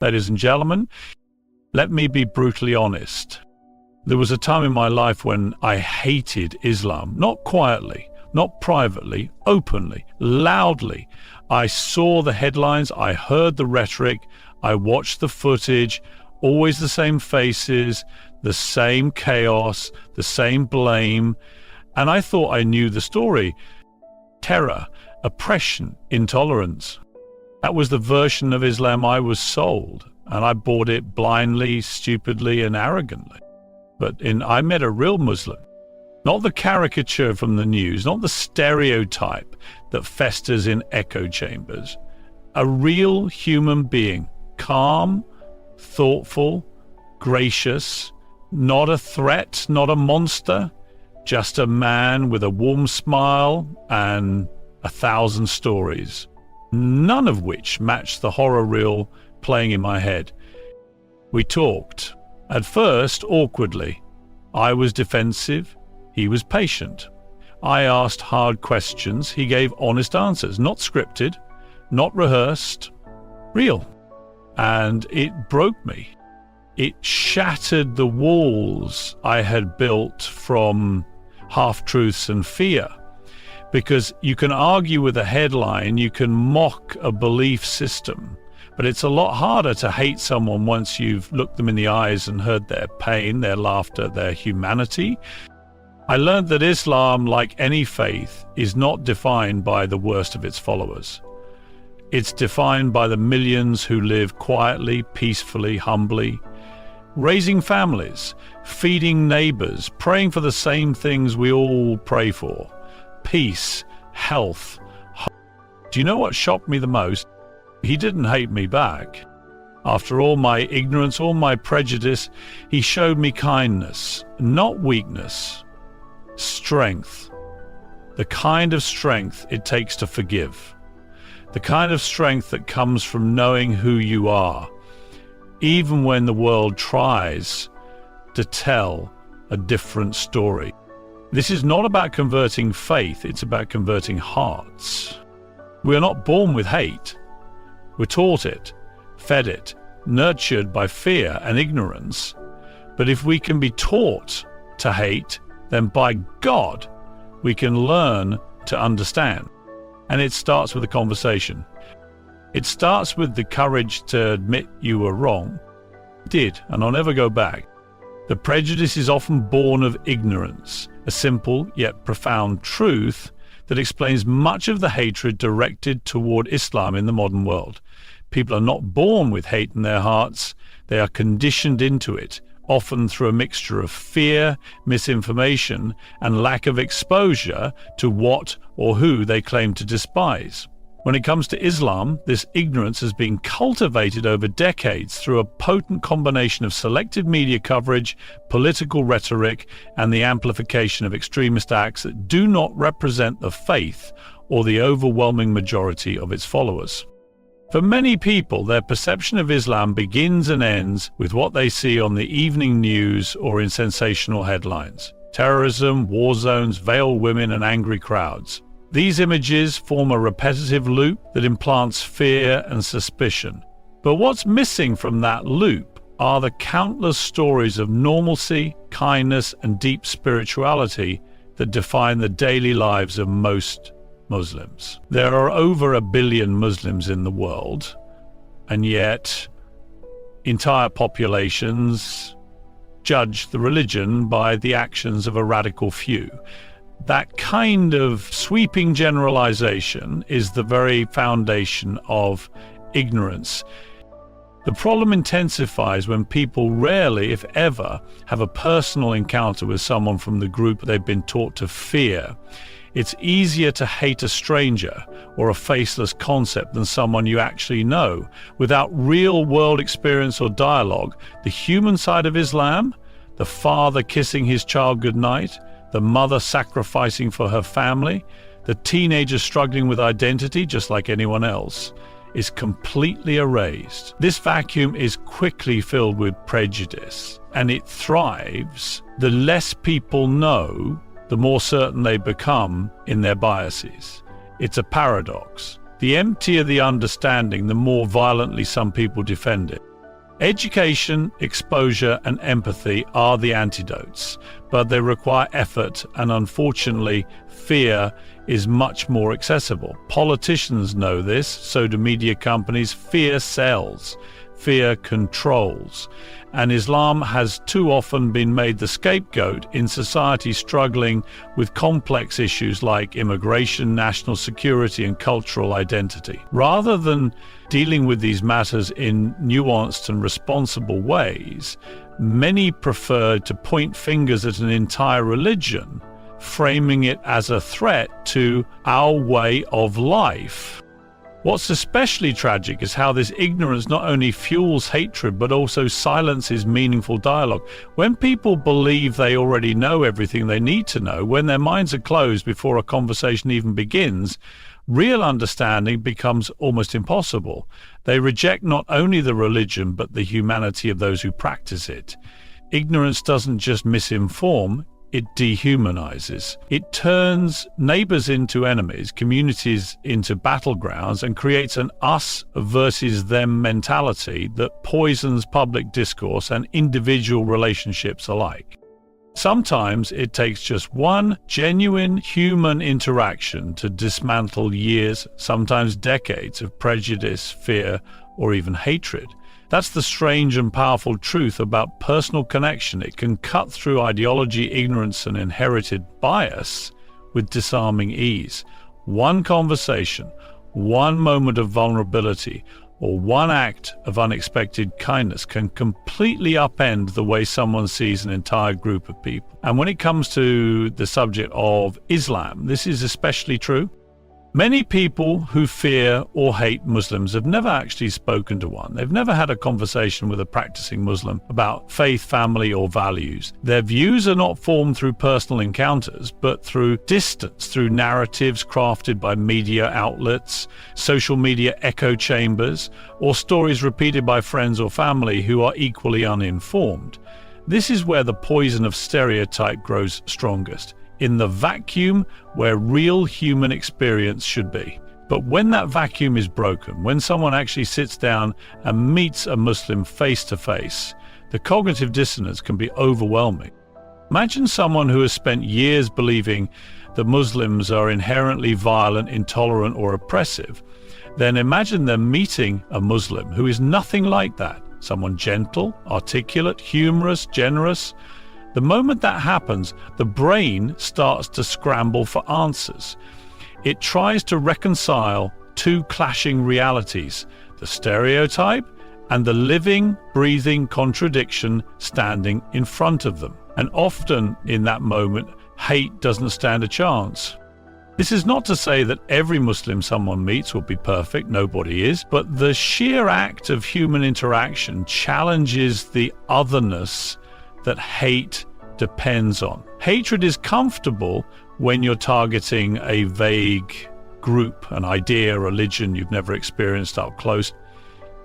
Ladies and gentlemen, let me be brutally honest. There was a time in my life when I hated Islam, not quietly, not privately, openly, loudly. I saw the headlines, I heard the rhetoric, I watched the footage, always the same faces, the same chaos, the same blame, and I thought I knew the story. Terror, oppression, intolerance. That was the version of Islam I was sold, and I bought it blindly, stupidly, and arrogantly. But I met a real Muslim. Not the caricature from the news, not the stereotype that festers in echo chambers. A real human being, calm, thoughtful, gracious, not a threat, not a monster, just a man with a warm smile and 1,000 stories, none of which matched the horror reel playing in my head. We talked, at first awkwardly. I was defensive, he was patient. I asked hard questions, he gave honest answers, not scripted, not rehearsed, real. And it broke me. It shattered the walls I had built from half-truths and fear. Because you can argue with a headline, you can mock a belief system, but it's a lot harder to hate someone once you've looked them in the eyes and heard their pain, their laughter, their humanity. I learned that Islam, like any faith, is not defined by the worst of its followers. It's defined by the millions who live quietly, peacefully, humbly, raising families, feeding neighbors, praying for the same things we all pray for: peace, health, hope. Do you know what shocked me the most? He didn't hate me back. After all my ignorance, all my prejudice, he showed me kindness, not weakness, strength. The kind of strength it takes to forgive. The kind of strength that comes from knowing who you are, even when the world tries to tell a different story. This is not about converting faith, it's about converting hearts. We are not born with hate. We're taught it, fed it, nurtured by fear and ignorance. But if we can be taught to hate, then by God, we can learn to understand. And it starts with a conversation. It starts with the courage to admit you were wrong. I did, and I'll never go back. The prejudice is often born of ignorance, a simple yet profound truth that explains much of the hatred directed toward Islam in the modern world. People are not born with hate in their hearts, they are conditioned into it, often through a mixture of fear, misinformation, and lack of exposure to what or who they claim to despise. When it comes to Islam, this ignorance has been cultivated over decades through a potent combination of selective media coverage, political rhetoric, and the amplification of extremist acts that do not represent the faith or the overwhelming majority of its followers. For many people, their perception of Islam begins and ends with what they see on the evening news or in sensational headlines: terrorism, war zones, veiled women, and angry crowds. These images form a repetitive loop that implants fear and suspicion. But what's missing from that loop are the countless stories of normalcy, kindness, and deep spirituality that define the daily lives of most Muslims. There are over 1 billion Muslims in the world, and yet entire populations judge the religion by the actions of a radical few. That kind of sweeping generalization is the very foundation of ignorance. The problem intensifies when people rarely, if ever, have a personal encounter with someone from the group they've been taught to fear. It's easier to hate a stranger or a faceless concept than someone you actually know. Without real-world experience or dialogue, the human side of Islam, the father kissing his child goodnight, the mother sacrificing for her family, the teenager struggling with identity just like anyone else, is completely erased. This vacuum is quickly filled with prejudice, and it thrives. The less people know, the more certain they become in their biases. It's a paradox. The emptier the understanding, the more violently some people defend it. Education, exposure, and empathy are the antidotes, but they require effort, and unfortunately, fear is much more accessible. Politicians know this, so do media companies. Fear sells, fear controls, and Islam has too often been made the scapegoat in society struggling with complex issues like immigration, national security, and cultural identity. Rather than dealing with these matters in nuanced and responsible ways, many prefer to point fingers at an entire religion, framing it as a threat to our way of life. What's especially tragic is how this ignorance not only fuels hatred but also silences meaningful dialogue. When people believe they already know everything they need to know, when their minds are closed before a conversation even begins, real understanding becomes almost impossible. They reject not only the religion but the humanity of those who practice it. Ignorance doesn't just misinform, it dehumanizes. It turns neighbors into enemies, communities into battlegrounds, and creates an us versus them mentality that poisons public discourse and individual relationships alike. Sometimes it takes just one genuine human interaction to dismantle years, sometimes decades, of prejudice, fear, or even hatred. That's the strange and powerful truth about personal connection. It can cut through ideology, ignorance, and inherited bias with disarming ease. One conversation, one moment of vulnerability, or one act of unexpected kindness can completely upend the way someone sees an entire group of people. And when it comes to the subject of Islam, this is especially true. Many people who fear or hate Muslims have never actually spoken to one. They've never had a conversation with a practicing Muslim about faith, family, or values. Their views are not formed through personal encounters, but through distance, through narratives crafted by media outlets, social media echo chambers, or stories repeated by friends or family who are equally uninformed. This is where the poison of stereotype grows strongest, in the vacuum where real human experience should be. But when that vacuum is broken, when someone actually sits down and meets a Muslim face to face, the cognitive dissonance can be overwhelming. Imagine someone who has spent years believing that Muslims are inherently violent, intolerant, or oppressive. Then imagine them meeting a Muslim who is nothing like that. Someone gentle, articulate, humorous, generous. The moment that happens, the brain starts to scramble for answers. It tries to reconcile two clashing realities, the stereotype and the living, breathing contradiction standing in front of them. And often in that moment, hate doesn't stand a chance. This is not to say that every Muslim someone meets will be perfect, nobody is, but the sheer act of human interaction challenges the otherness that hate depends on. Hatred is comfortable when you're targeting a vague group, an idea, a religion you've never experienced up close.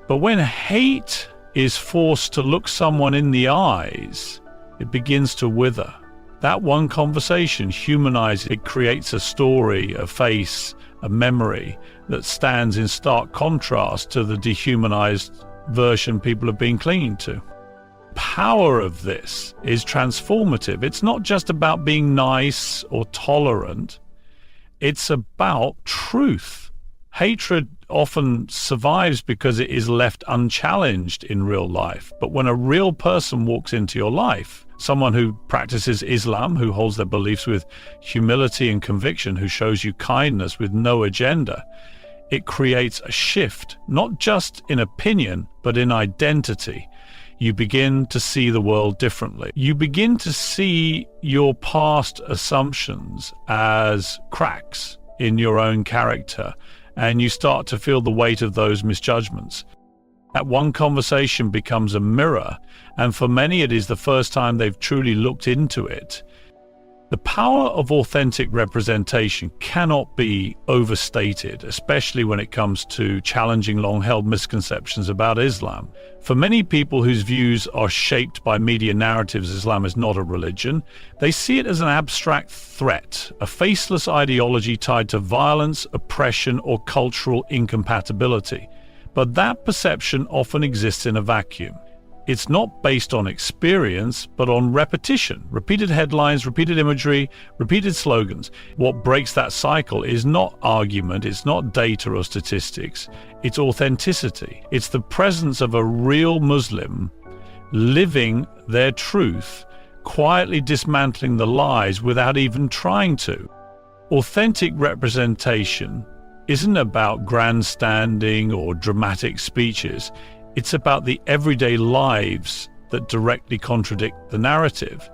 But when hate is forced to look someone in the eyes, it begins to wither. That one conversation humanizes, it creates a story, a face, a memory that stands in stark contrast to the dehumanized version people have been clinging to. Power of this is transformative. It's not just about being nice or tolerant. It's about truth. Hatred often survives because it is left unchallenged in real life. But when a real person walks into your life, someone who practices Islam, who holds their beliefs with humility and conviction, who shows you kindness with no agenda, it creates a shift, not just in opinion, but in identity. You begin to see the world differently. You begin to see your past assumptions as cracks in your own character, and you start to feel the weight of those misjudgments. That one conversation becomes a mirror, and for many it is the first time they've truly looked into it. The power of authentic representation cannot be overstated, especially when it comes to challenging long-held misconceptions about Islam. For many people whose views are shaped by media narratives Islam is not a religion, they see it as an abstract threat, a faceless ideology tied to violence, oppression, or cultural incompatibility. But that perception often exists in a vacuum. It's not based on experience, but on repetition. Repeated headlines, repeated imagery, repeated slogans. What breaks that cycle is not argument, it's not data or statistics, it's authenticity. It's the presence of a real Muslim living their truth, quietly dismantling the lies without even trying to. Authentic representation isn't about grandstanding or dramatic speeches. It's about the everyday lives that directly contradict the narrative.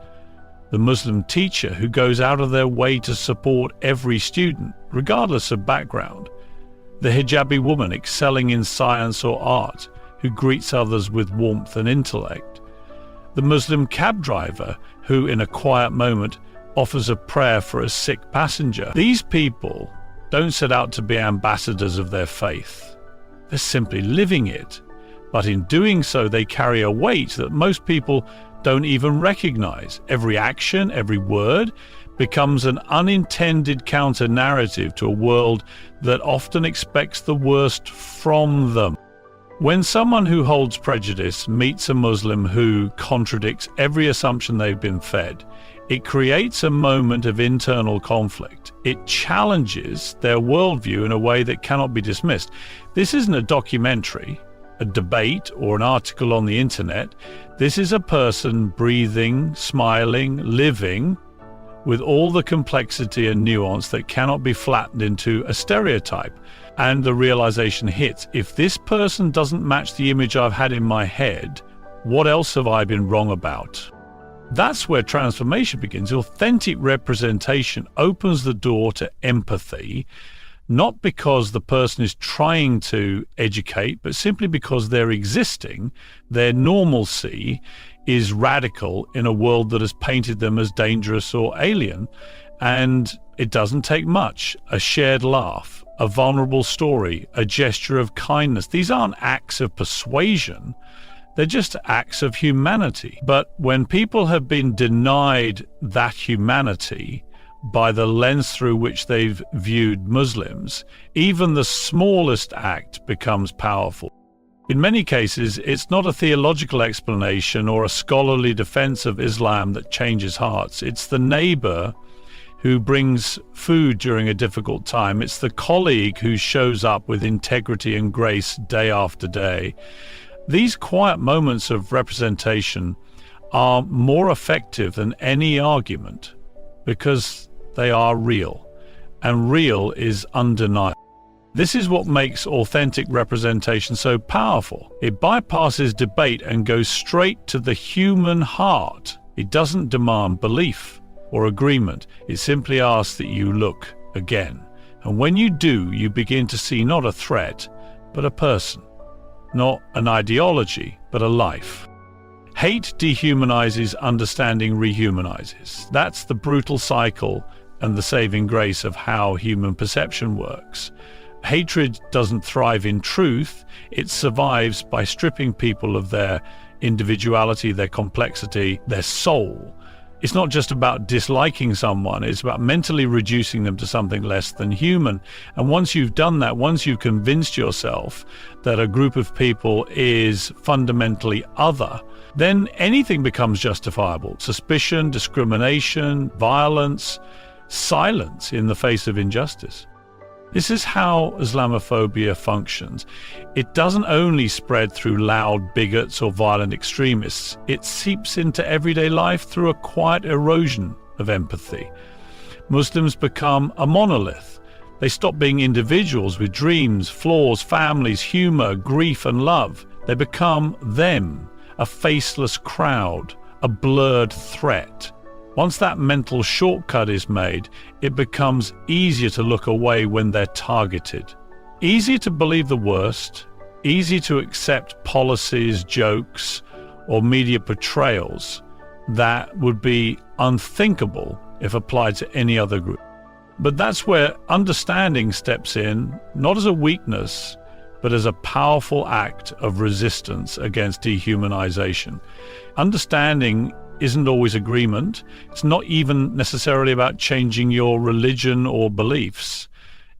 The Muslim teacher who goes out of their way to support every student, regardless of background. The hijabi woman excelling in science or art, who greets others with warmth and intellect. The Muslim cab driver who, in a quiet moment, offers a prayer for a sick passenger. These people don't set out to be ambassadors of their faith. They're simply living it. But in doing so, they carry a weight that most people don't even recognize. Every action, every word becomes an unintended counter-narrative to a world that often expects the worst from them. When someone who holds prejudice meets a Muslim who contradicts every assumption they've been fed, it creates a moment of internal conflict. It challenges their worldview in a way that cannot be dismissed. This isn't a documentary, a debate, or an article on the internet. This is a person breathing, smiling, living, with all the complexity and nuance that cannot be flattened into a stereotype. And the realization hits, if this person doesn't match the image I've had in my head, what else have I been wrong about? That's where transformation begins. Authentic representation opens the door to empathy, not because the person is trying to educate, but simply because they're existing, their normalcy is radical in a world that has painted them as dangerous or alien. And it doesn't take much. A shared laugh, a vulnerable story, a gesture of kindness. These aren't acts of persuasion. They're just acts of humanity. But when people have been denied that humanity by the lens through which they've viewed Muslims, even the smallest act becomes powerful. In many cases, it's not a theological explanation or a scholarly defense of Islam that changes hearts. It's the neighbor who brings food during a difficult time. It's the colleague who shows up with integrity and grace day after day. These quiet moments of representation are more effective than any argument because they are real, and real is undeniable. This is what makes authentic representation so powerful. It bypasses debate and goes straight to the human heart. It doesn't demand belief or agreement. It simply asks that you look again. And when you do, you begin to see not a threat, but a person. Not an ideology, but a life. Hate dehumanizes, understanding rehumanizes. That's the brutal cycle and the saving grace of how human perception works. Hatred doesn't thrive in truth. It survives by stripping people of their individuality, their complexity, their soul. It's not just about disliking someone, it's about mentally reducing them to something less than human. And once you've done that, once you've convinced yourself that a group of people is fundamentally other, then anything becomes justifiable. Suspicion, discrimination, violence, silence in the face of injustice. This is how Islamophobia functions. It doesn't only spread through loud bigots or violent extremists. It seeps into everyday life through a quiet erosion of empathy. Muslims become a monolith. They stop being individuals with dreams, flaws, families, humor, grief, and love. They become them, a faceless crowd, a blurred threat. Once that mental shortcut is made, it becomes easier to look away when they're targeted. Easier to believe the worst, easier to accept policies, jokes, or media portrayals that would be unthinkable if applied to any other group. But that's where understanding steps in, not as a weakness, but as a powerful act of resistance against dehumanization. Understanding isn't always agreement. It's not even necessarily about changing your religion or beliefs.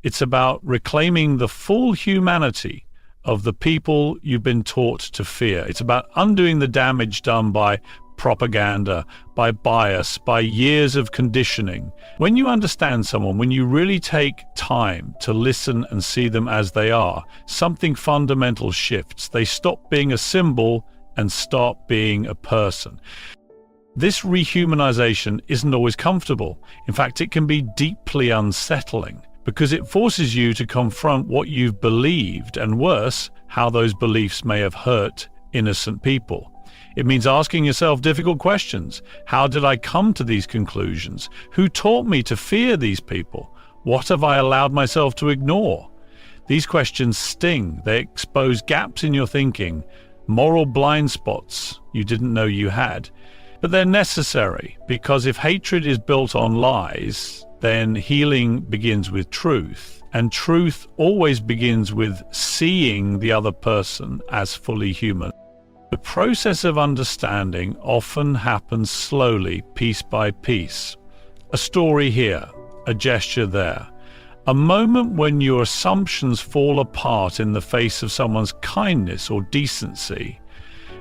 It's about reclaiming the full humanity of the people you've been taught to fear. It's about undoing the damage done by propaganda, by bias, by years of conditioning. When you understand someone, when you really take time to listen and see them as they are, something fundamental shifts. They stop being a symbol and start being a person. This rehumanization isn't always comfortable. In fact, it can be deeply unsettling because it forces you to confront what you've believed and, worse, how those beliefs may have hurt innocent people. It means asking yourself difficult questions. How did I come to these conclusions? Who taught me to fear these people? What have I allowed myself to ignore? These questions sting. They expose gaps in your thinking, moral blind spots you didn't know you had. But they're necessary, because if hatred is built on lies, then healing begins with truth. And truth always begins with seeing the other person as fully human. The process of understanding often happens slowly, piece by piece. A story here, a gesture there. A moment when your assumptions fall apart in the face of someone's kindness or decency.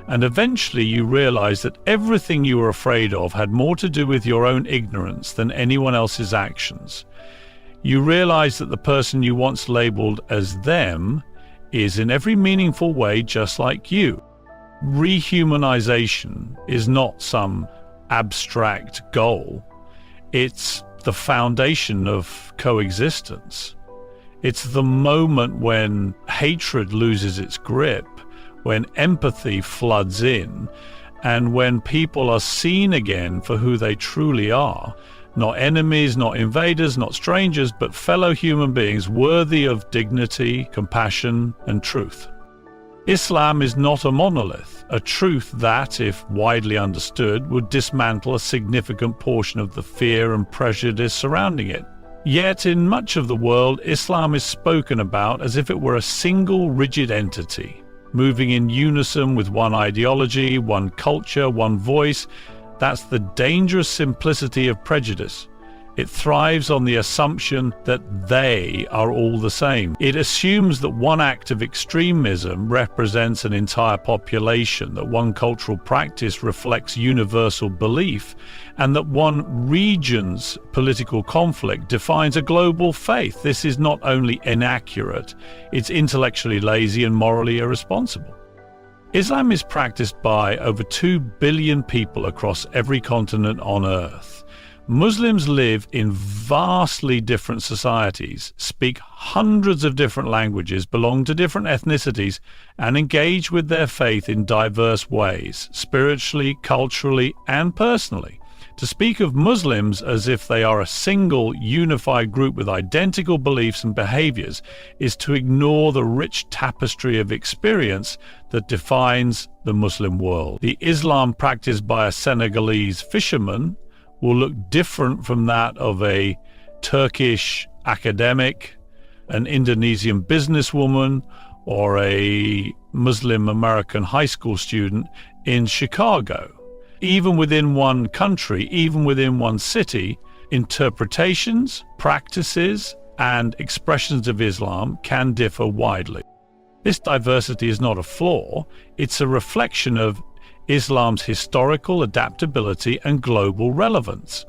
And eventually you realize that everything you were afraid of had more to do with your own ignorance than anyone else's actions. You realize that the person you once labeled as them is in every meaningful way just like you. Rehumanization is not some abstract goal. It's the foundation of coexistence. It's the moment when hatred loses its grip, when empathy floods in, and when people are seen again for who they truly are. Not enemies, not invaders, not strangers, but fellow human beings worthy of dignity, compassion, and truth. Islam is not a monolith, a truth that, if widely understood, would dismantle a significant portion of the fear and prejudice surrounding it. Yet in much of the world, Islam is spoken about as if it were a single rigid entity, moving in unison with one ideology, one culture, one voice. That's the dangerous simplicity of prejudice. It thrives on the assumption that they are all the same. It assumes that one act of extremism represents an entire population, that one cultural practice reflects universal belief, and that one region's political conflict defines a global faith. This is not only inaccurate, it's intellectually lazy and morally irresponsible. Islam is practiced by over 2 billion people across every continent on Earth. Muslims live in vastly different societies, speak hundreds of different languages, belong to different ethnicities, and engage with their faith in diverse ways, spiritually, culturally, and personally. To speak of Muslims as if they are a single, unified group with identical beliefs and behaviors is to ignore the rich tapestry of experience that defines the Muslim world. The Islam practiced by a Senegalese fisherman will look different from that of a Turkish academic, an Indonesian businesswoman, or a Muslim American high school student in Chicago. Even within one country, even within one city, interpretations, practices, and expressions of Islam can differ widely. This diversity is not a flaw, it's a reflection of Islam's historical adaptability and global relevance.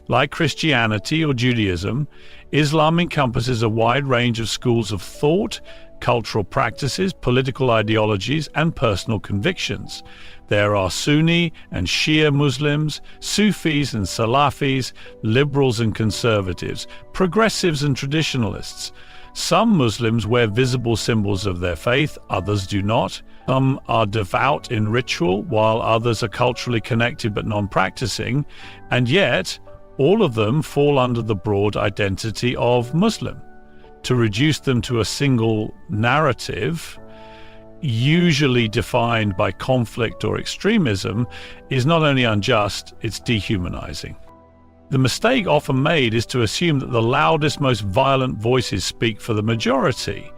Like Christianity or Judaism, Islam encompasses a wide range of schools of thought, cultural practices, political ideologies, and personal convictions. There are Sunni and Shia Muslims, Sufis and Salafis, liberals and conservatives, progressives and traditionalists. Some Muslims wear visible symbols of their faith, others do not. Some are devout in ritual, while others are culturally connected but non-practicing, and yet all of them fall under the broad identity of Muslim. To reduce them to a single narrative, usually defined by conflict or extremism, is not only unjust, it's dehumanizing. The mistake often made is to assume that the loudest, most violent voices speak for the majority,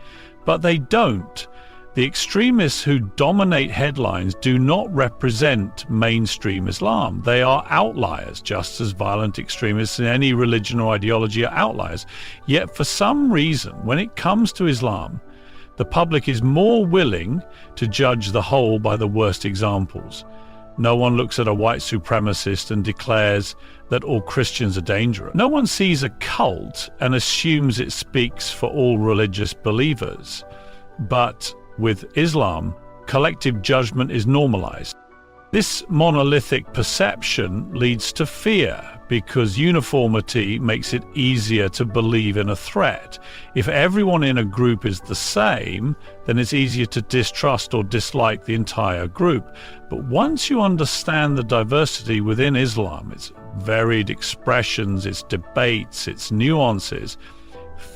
but they don't. The extremists who dominate headlines do not represent mainstream Islam. They are outliers, just as violent extremists in any religion or ideology are outliers. Yet for some reason, when it comes to Islam, The public is more willing to judge the whole by the worst examples. No one looks at a white supremacist and declares that all Christians are dangerous. No one sees a cult and assumes it speaks for all religious believers. But with Islam, collective judgment is normalized. This monolithic perception leads to fear because uniformity makes it easier to believe in a threat. If everyone in a group is the same, then it's easier to distrust or dislike the entire group. But once you understand the diversity within Islam, its varied expressions, its debates, its nuances,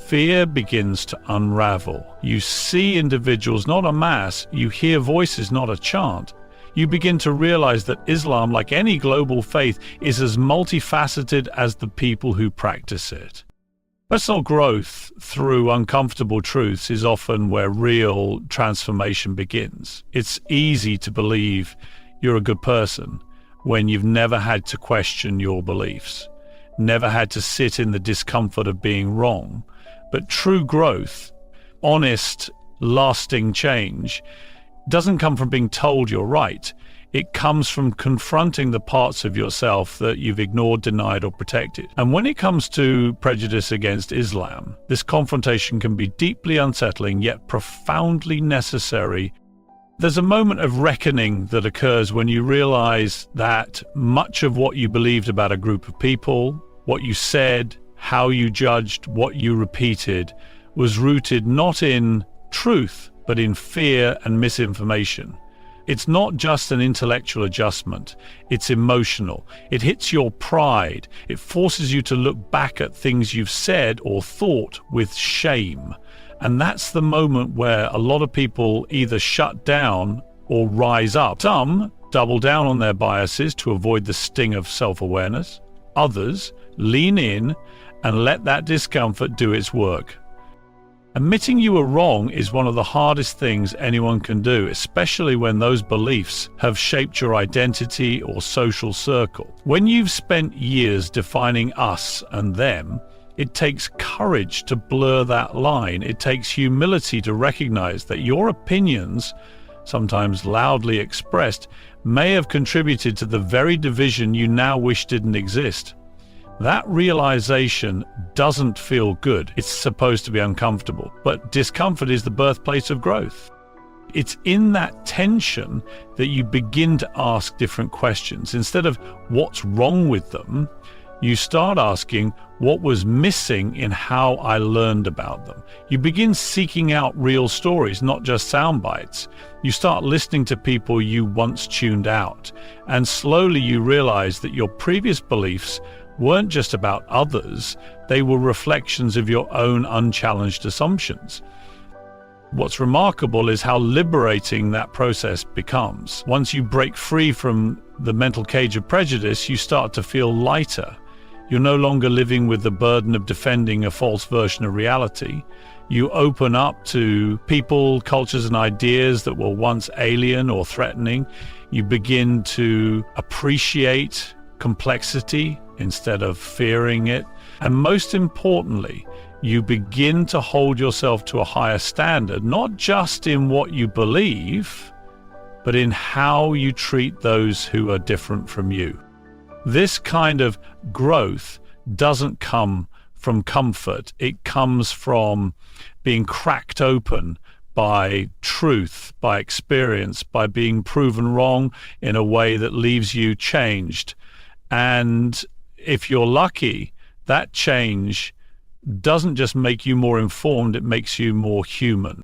fear begins to unravel. You see individuals, not a mass. You hear voices, not a chant. You begin to realize that Islam, like any global faith, is as multifaceted as the people who practice it. Personal growth through uncomfortable truths is often where real transformation begins. It's easy to believe you're a good person when you've never had to question your beliefs, never had to sit in the discomfort of being wrong. But true growth, honest, lasting change, doesn't come from being told you're right. It comes from confronting the parts of yourself that you've ignored, denied, or protected. And when it comes to prejudice against Islam, this confrontation can be deeply unsettling, yet profoundly necessary. There's a moment of reckoning that occurs when you realize that much of what you believed about a group of people, what you said, how you judged, what you repeated, was rooted not in truth, but in fear and misinformation. It's not just an intellectual adjustment, it's emotional. It hits your pride. It forces you to look back at things you've said or thought with shame. And that's the moment where a lot of people either shut down or rise up. Some double down on their biases to avoid the sting of self-awareness. Others lean in and let that discomfort do its work. Admitting you were wrong is one of the hardest things anyone can do, especially when those beliefs have shaped your identity or social circle. When you've spent years defining us and them, it takes courage to blur that line. It takes humility to recognize that your opinions, sometimes loudly expressed, may have contributed to the very division you now wish didn't exist. That realization doesn't feel good. It's supposed to be uncomfortable, but discomfort is the birthplace of growth. It's in that tension that you begin to ask different questions. Instead of what's wrong with them, you start asking what was missing in how I learned about them. You begin seeking out real stories, not just sound bites. You start listening to people you once tuned out, and slowly you realize that your previous beliefs weren't just about others, they were reflections of your own unchallenged assumptions. What's remarkable is how liberating that process becomes. Once you break free from the mental cage of prejudice, you start to feel lighter. You're no longer living with the burden of defending a false version of reality. You open up to people, cultures, and ideas that were once alien or threatening. You begin to appreciate complexity instead of fearing it. And most importantly, you begin to hold yourself to a higher standard, not just in what you believe, but in how you treat those who are different from you. This kind of growth doesn't come from comfort. It comes from being cracked open by truth, by experience, by being proven wrong in a way that leaves you changed. And if you're lucky, that change doesn't just make you more informed, it makes you more human.